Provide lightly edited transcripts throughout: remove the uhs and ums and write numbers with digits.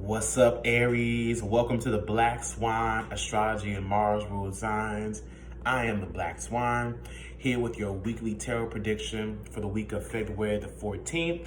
What's up, Aries? Welcome to the Black Swan Astrology and Mars ruled signs. I am the Black Swan, here with your weekly tarot prediction for the week of February the 14th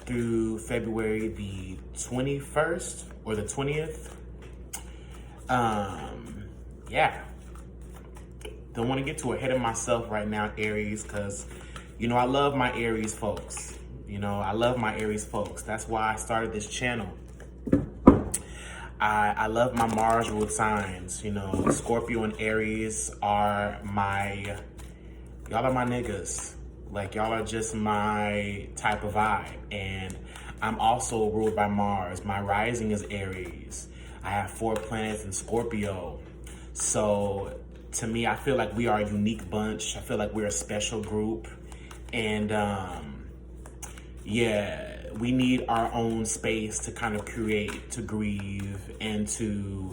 through February the 21st or the 20th. Yeah. Don't want to get too ahead of myself right now, Aries, because, I love my Aries folks. I love my Aries folks. That's why I started this channel. I love my Mars ruled signs. Scorpio and Aries are y'all are my niggas. Like, y'all are just my type of vibe. And I'm also ruled by Mars. My rising is Aries. I have 4 planets in Scorpio. So to me, I feel like we are a unique bunch. I feel like we're a special group. And we need our own space to kind of create, to grieve, and to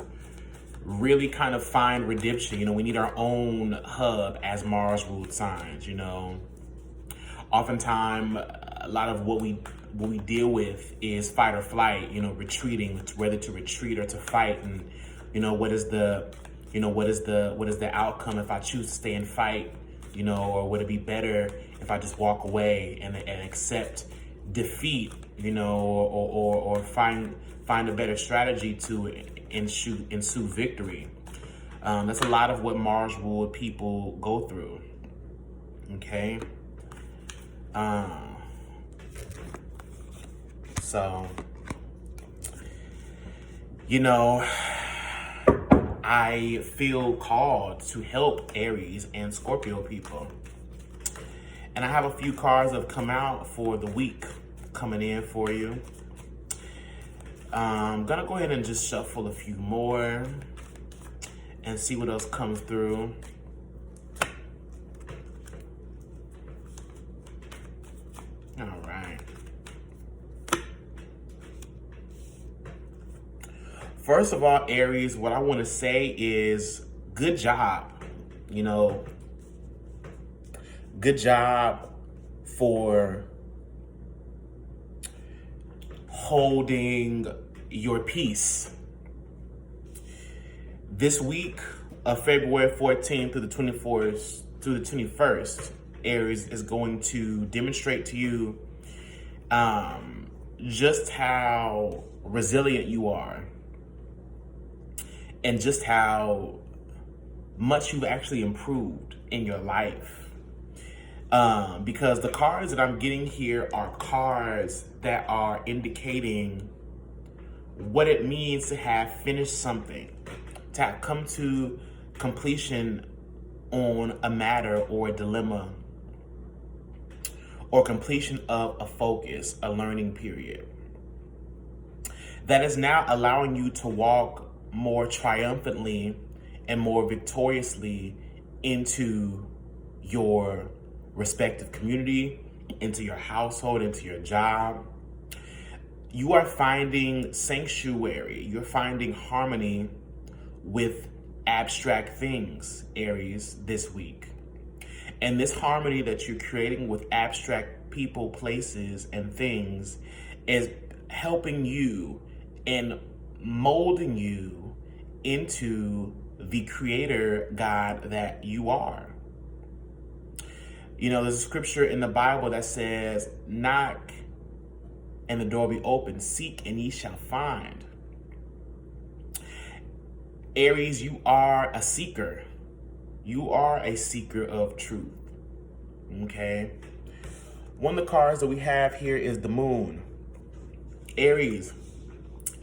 really kind of find redemption. We need our own hub as Mars ruled signs. Oftentimes, a lot of what we deal with is fight or flight. Retreating, whether to retreat or to fight, and what is the outcome if I choose to stay and fight? Or would it be better if I just walk away and accept defeat, or find a better strategy to ensue victory. That's a lot of what Mars ruled people go through. Okay. So, I feel called to help Aries and Scorpio people. And I have a few cards that have come out for the week coming in for you. I'm gonna go ahead and just shuffle a few more and see what else comes through. All right. First of all, Aries, what I want to say is good job. Good job for holding your peace. This week of February 14th through the 24th through the 21st, Aries is going to demonstrate to you just how resilient you are and just how much you've actually improved in your life. Because the cards that I'm getting here are cards that are indicating what it means to have finished something, to have come to completion on a matter or a dilemma, or completion of a focus, a learning period. That is now allowing you to walk more triumphantly and more victoriously into your respective community, into your household, into your job. You are finding sanctuary. You're finding harmony with abstract things, Aries, this week. And this harmony that you're creating with abstract people, places, and things is helping you and molding you into the creator God that you are. There's a scripture in the Bible that says, knock and the door be open, seek and ye shall find. Aries, you are a seeker. You are a seeker of truth. Okay? One of the cards that we have here is the moon. Aries,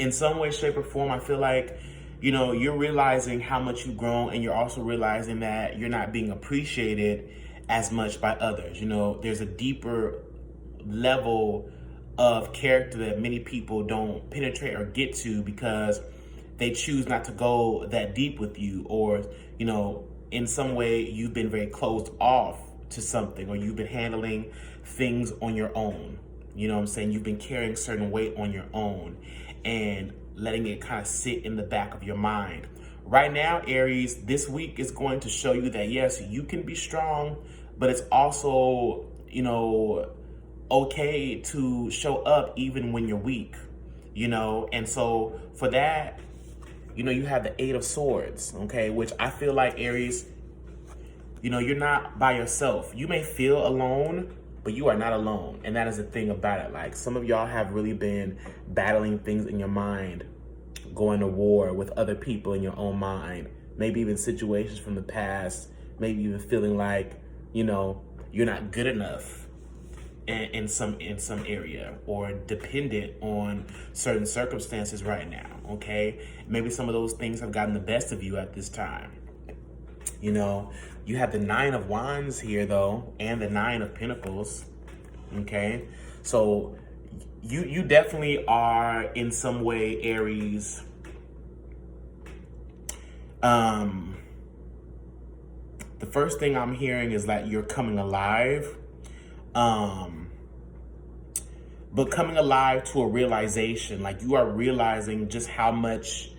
in some way, shape, or form, I feel like, you're realizing how much you've grown, and you're also realizing that you're not being appreciated as much by others. There's a deeper level of character that many people don't penetrate or get to because they choose not to go that deep with you, or, in some way you've been very closed off to something, or you've been handling things on your own. You've been carrying certain weight on your own and letting it kind of sit in the back of your mind. Right now, Aries, this week is going to show you that, yes, you can be strong, but it's also, okay to show up even when you're weak. And so for that, you have the Eight of Swords, okay, which I feel like, Aries, you're not by yourself. You may feel alone, but you are not alone. And that is the thing about it. Like, some of y'all have really been battling things in your mind, going to war with other people in your own mind, maybe even situations from the past, maybe even feeling like, you're not good enough in some area, or dependent on certain circumstances right now, okay? Maybe some of those things have gotten the best of you at this time. You have the Nine of Wands here, though, and the Nine of Pentacles, okay? So you definitely are, in some way, Aries, the first thing I'm hearing is that you're coming alive, but coming alive to a realization. Like, you are realizing just how much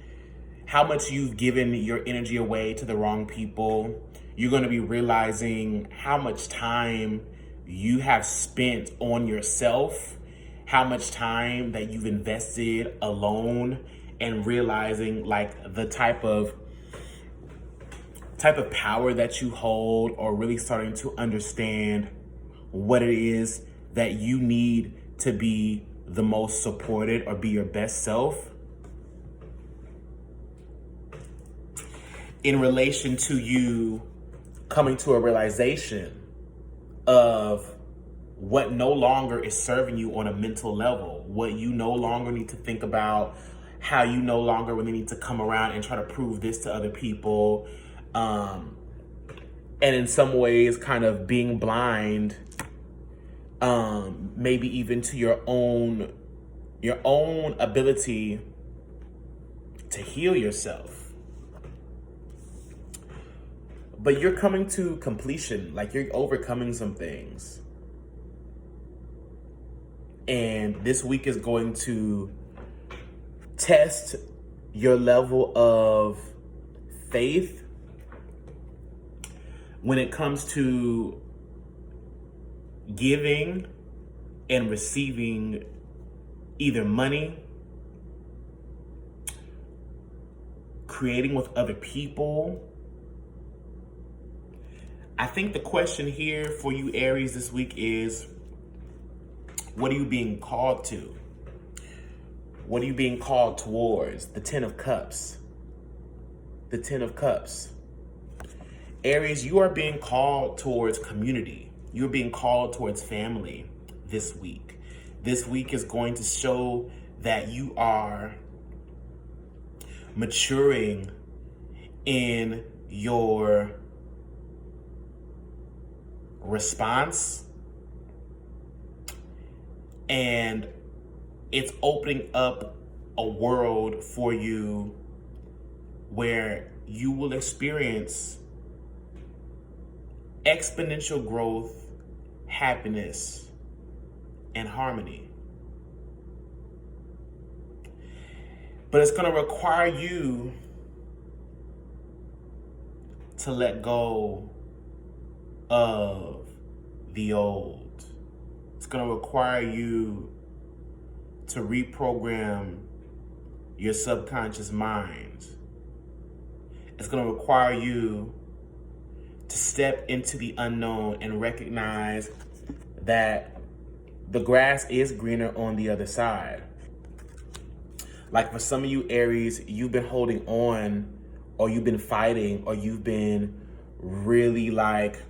you've given your energy away to the wrong people. You're going to be realizing how much time you have spent on yourself, how much time that you've invested alone, and realizing like the type of power that you hold, or really starting to understand what it is that you need to be the most supported or be your best self in relation to you coming to a realization of what no longer is serving you on a mental level, what you no longer need to think about, how you no longer really need to come around and try to prove this to other people. And in some ways kind of being blind, maybe even to your own ability to heal yourself. But you're coming to completion, like you're overcoming some things. And this week is going to test your level of faith when it comes to giving and receiving either money, creating with other people. I think the question here for you, Aries, this week is, what are you being called to? What are you being called towards? The Ten of Cups. The Ten of Cups. Aries, you are being called towards community. You're being called towards family this week. This week is going to show that you are maturing in your response, and it's opening up a world for you where you will experience exponential growth, happiness, and harmony. But it's going to require you to let go of the old. It's going to require you to reprogram your subconscious mind. It's going to require you to step into the unknown and recognize that the grass is greener on the other side. Like, for some of you, Aries, you've been holding on, or you've been fighting, or you've been really like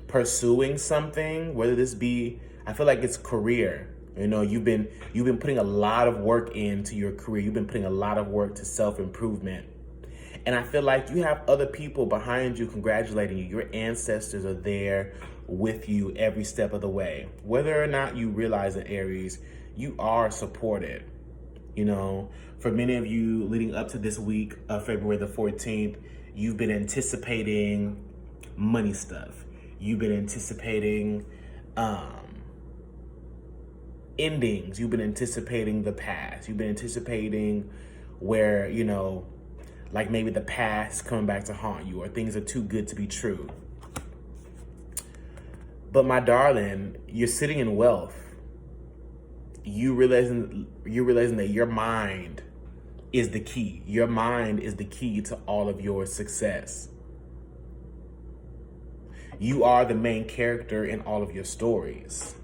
pursuing something, whether this be, I feel like it's career. You've been putting a lot of work into your career. You've been putting a lot of work to self-improvement. And I feel like you have other people behind you congratulating you. Your ancestors are there with you every step of the way. Whether or not you realize it, Aries, you are supported. For many of you leading up to this week of February the 14th, you've been anticipating money stuff. You've been anticipating endings. You've been anticipating the past. You've been anticipating where, like maybe the past coming back to haunt you, or things are too good to be true. But my darling, you're sitting in wealth. you're realizing that your mind is the key. Your mind is the key to all of your success. You are the main character in all of your stories.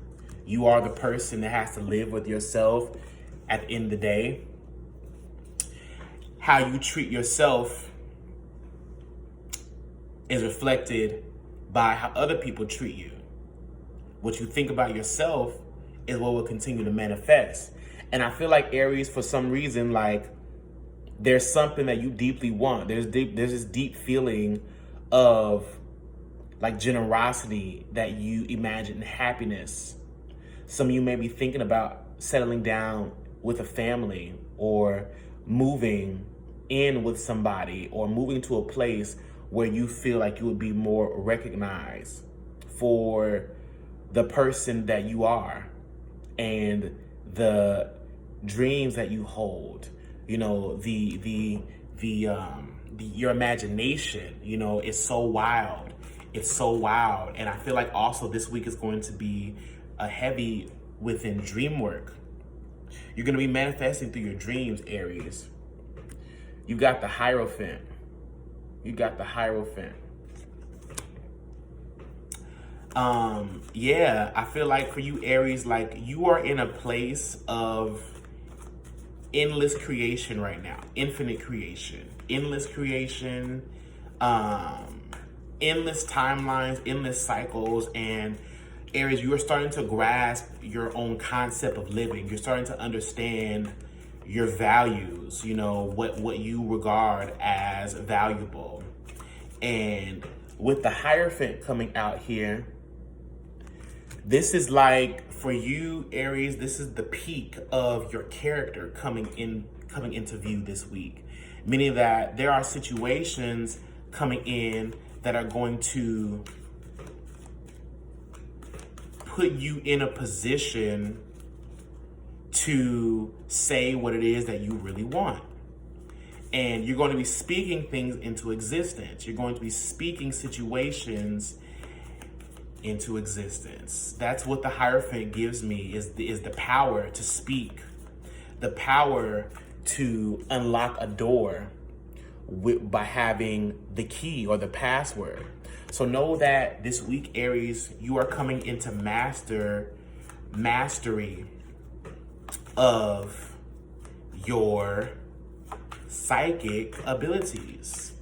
You are the person that has to live with yourself at the end of the day. How you treat yourself is reflected by how other people treat you. What you think about yourself is what will continue to manifest. And I feel like Aries, for some reason, like there's something that you deeply want. There's this deep feeling of like generosity that you imagine, happiness. Some of you may be thinking about settling down with a family or moving in with somebody or moving to a place where you feel like you would be more recognized for the person that you are and the dreams that you hold. You know, your imagination, you know, is so wild. It's so wild. And I feel like also this week is going to be a heavy within dream work. You're going to be manifesting through your dreams, Aries. You got the Hierophant. You got the Hierophant. Yeah, I feel like for you, Aries, like you are in a place of endless creation right now. Infinite creation. Endless creation. Endless timelines, endless cycles. And Aries, you are starting to grasp your own concept of living. You're starting to understand your values, you know, what you regard as valuable. And with the Hierophant coming out here, this is like, for you, Aries, this is the peak of your character coming into view this week. Meaning that there are situations coming in that are going to put you in a position to say what it is that you really want. And you're going to be speaking things into existence. You're going to be speaking situations into existence. That's what the Hierophant gives me, is the power to speak, the power to unlock a door by having the key or the password. So know that this week, Aries, you are coming into mastery of your psychic abilities.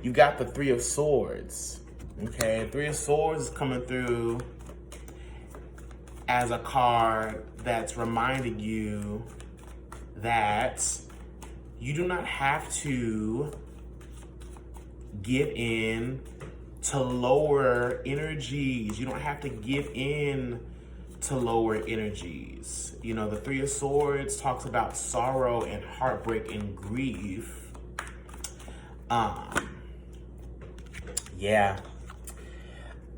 You got the Three of Swords. Okay, Three of Swords is coming through as a card that's reminding you that you do not have to give in to lower energies. You don't have to give in to lower energies. You know, the Three of Swords talks about sorrow and heartbreak and grief. Yeah.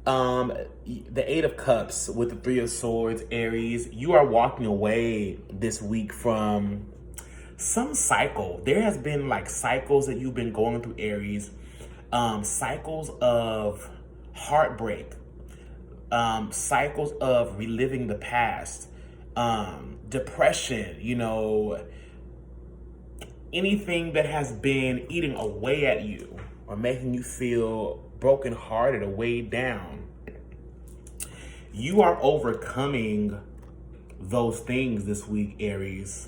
The Eight of Cups with the Three of Swords, Aries, you are walking away this week from some cycle. There has been like cycles that you've been going through, Aries. Cycles of heartbreak, cycles of reliving the past, depression, you know, anything that has been eating away at you or making you feel brokenhearted or weighed down. You are overcoming those things this week, Aries.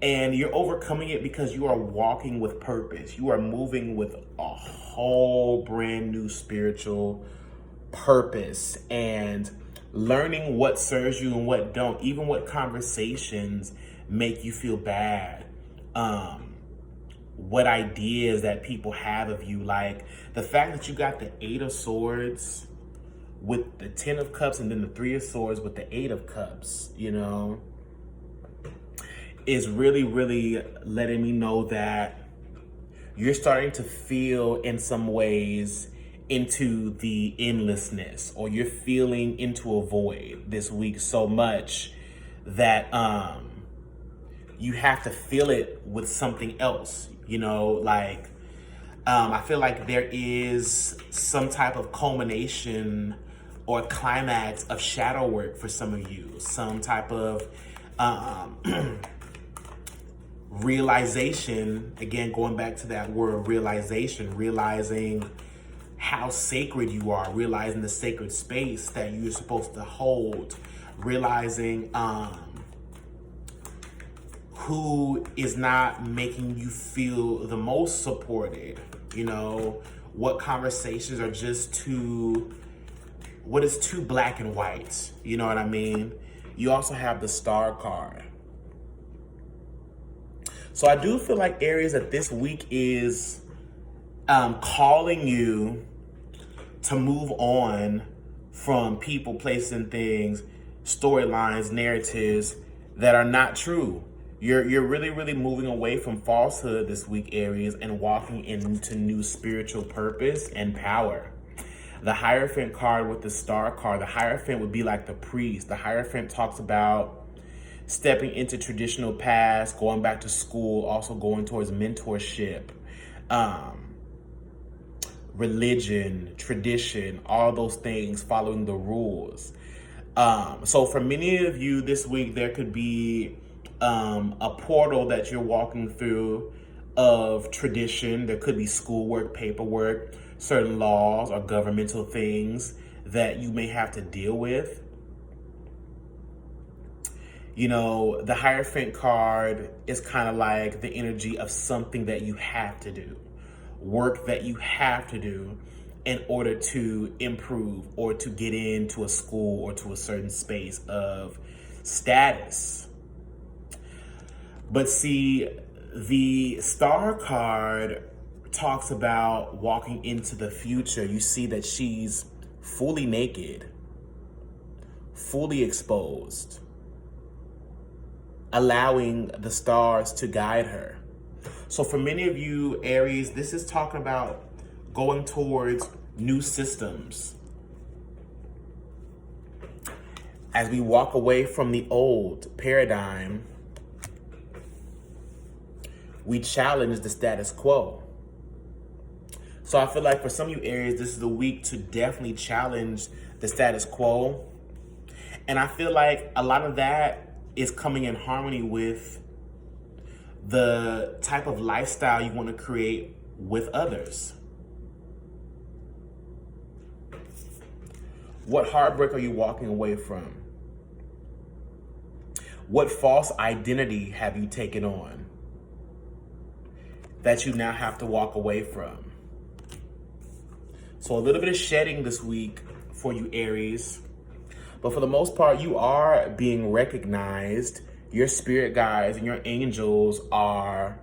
And you're overcoming it because you are walking with purpose. You are moving with a whole brand new spiritual purpose and learning what serves you and what don't. Even what conversations make you feel bad. What ideas that people have of you. Like the fact that you got the Eight of Swords with the Ten of Cups and then the Three of Swords with the Eight of Cups, you know, is really, really letting me know that you're starting to feel in some ways into the endlessness, or you're feeling into a void this week so much that you have to fill it with something else, you know, like I feel like there is some type of culmination or a climax of shadow work for some of you. Some type of realization, again, going back to that word realization, realizing how sacred you are, realizing the sacred space that you're supposed to hold, realizing who is not making you feel the most supported, you know, what conversations are just too, what is too black and white, you know what I mean? You also have the Star card. So I do feel like, Aries, that this week is calling you to move on from people, places, and things, storylines, narratives that are not true. You're really, really moving away from falsehood this week, Aries, and walking into new spiritual purpose and power. The Hierophant card with the Star card, the Hierophant would be like the priest. The Hierophant talks about stepping into traditional paths, going back to school, also going towards mentorship, religion, tradition, all those things, following the rules. So for many of you this week, there could be a portal that you're walking through of tradition. There could be schoolwork, paperwork, certain laws or governmental things that you may have to deal with. You know, the Hierophant card is kind of like the energy of something that you have to do, work that you have to do in order to improve or to get into a school or to a certain space of status. But see, the Star card talks about walking into the future. You see that she's fully naked, fully exposed, allowing the stars to guide her. So for many of you, Aries, this is talking about going towards new systems. As we walk away from the old paradigm, we challenge the status quo. So I feel like for some of you, Aries, this is the week to definitely challenge the status quo. And I feel like a lot of that is coming in harmony with the type of lifestyle you want to create with others. What heartbreak are you walking away from? What false identity have you taken on that you now have to walk away from? So a little bit of shedding this week for you, Aries. But for the most part, you are being recognized. Your spirit guides and your angels are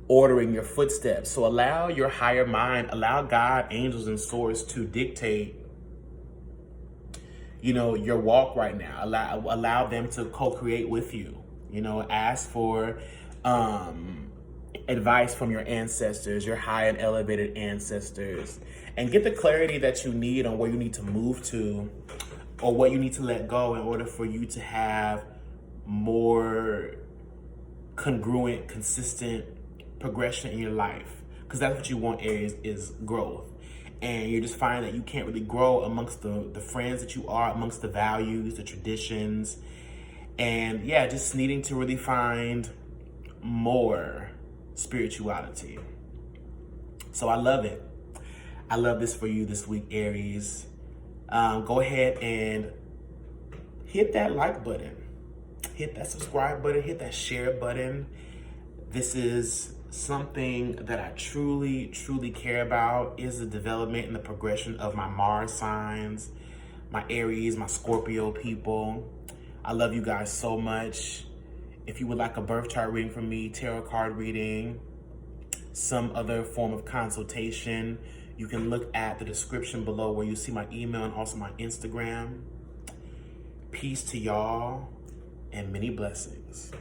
ordering your footsteps. So allow your higher mind, allow God, angels, and source to dictate, you know, your walk right now. Allow them to co-create with you. You know, ask for advice from your ancestors, your high and elevated ancestors, and get the clarity that you need on where you need to move to or what you need to let go in order for you to have more congruent, consistent progression in your life. Because that's what you want, Aries, is growth. And you're just finding that you can't really grow amongst the friends that you are, amongst the values, the traditions. And yeah, just needing to really find more spirituality. So I love it. I love this for you this week, Aries. Go ahead and hit that like button. Hit that subscribe button. Hit that share button. This is something that I truly, truly care about, is the development and the progression of my Mars signs, my Aries, my Scorpio people. I love you guys so much. If you would like a birth chart reading from me, tarot card reading, some other form of consultation, you can look at the description below where you see my email and also my Instagram. Peace to y'all and many blessings.